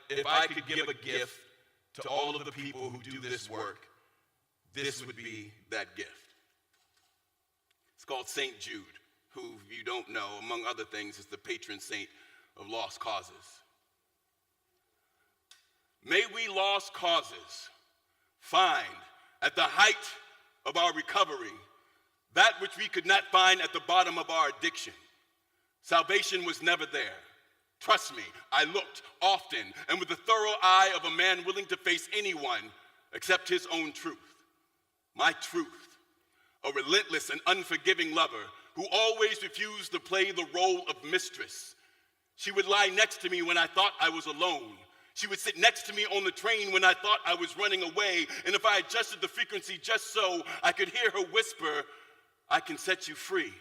if I could give a gift to all of the people who do this work, this would be that gift. It's called St. Jude, who, if you don't know, among other things, is the patron saint of lost causes. May we lost causes find at the height of our recovery that which we could not find at the bottom of our addiction. Salvation was never there. Trust me, I looked often and with the thorough eye of a man willing to face anyone except his own truth. My truth, a relentless and unforgiving lover who always refused to play the role of mistress. She would lie next to me when I thought I was alone. She would sit next to me on the train when I thought I was running away, and if I adjusted the frequency just so I could hear her whisper, "I can set you free."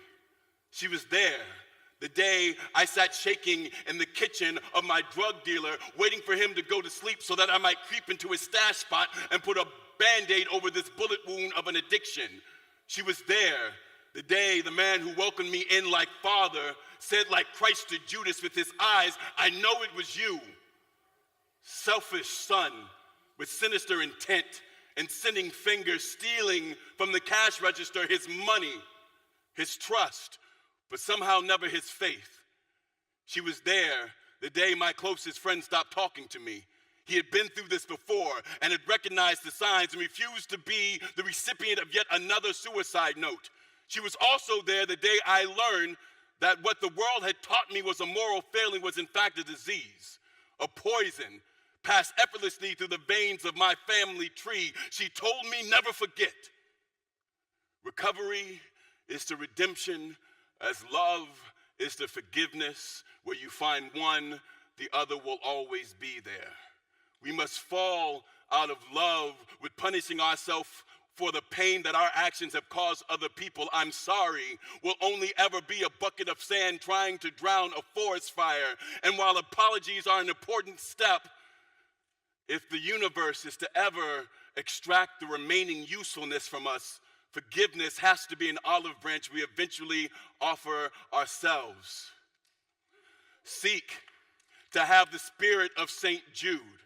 She was there the day I sat shaking in the kitchen of my drug dealer, waiting for him to go to sleep so that I might creep into his stash spot and put a Band-Aid over this bullet wound of an addiction. She was there the day the man who welcomed me in like father said like Christ to Judas with his eyes, "I know it was you." Selfish son with sinister intent and sinning fingers, stealing from the cash register his money, his trust, but somehow never his faith. She was there the day my closest friend stopped talking to me. He had been through this before and had recognized the signs and refused to be the recipient of yet another suicide note. She was also there the day I learned that what the world had taught me was a moral failing was in fact a disease, a poison, passed effortlessly through the veins of my family tree. She told me never forget. Recovery is to redemption as love is to forgiveness. Where you find one, the other will always be there. We must fall out of love with punishing ourselves for the pain that our actions have caused other people. "I'm sorry" will only ever be a bucket of sand trying to drown a forest fire. And while apologies are an important step, if the universe is to ever extract the remaining usefulness from us, forgiveness has to be an olive branch we eventually offer ourselves. Seek to have the spirit of St. Jude.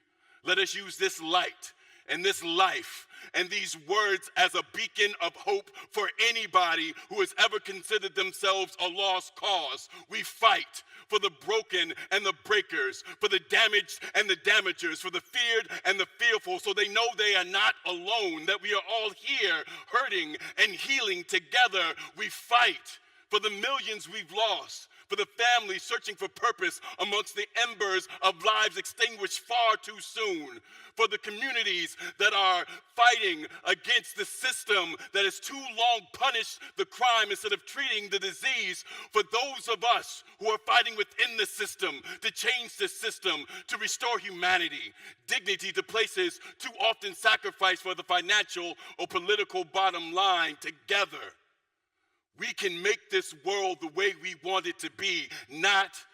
Let us use this light and this life and these words as a beacon of hope for anybody who has ever considered themselves a lost cause. We fight for the broken and the breakers, for the damaged and the damagers, for the feared and the fearful, so they know they are not alone, that we are all here hurting and healing together. We fight for the millions we've lost, for the families searching for purpose amongst the embers of lives extinguished far too soon, for the communities that are fighting against the system that has too long punished the crime instead of treating the disease, for those of us who are fighting within the system to change the system, to restore humanity, dignity to places too often sacrificed for the financial or political bottom line. Together, we can make this world the way we want it to be, not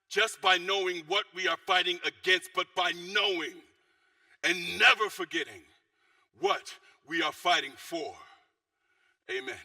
just by knowing what we are fighting against, but by knowing and never forgetting what we are fighting for. Amen.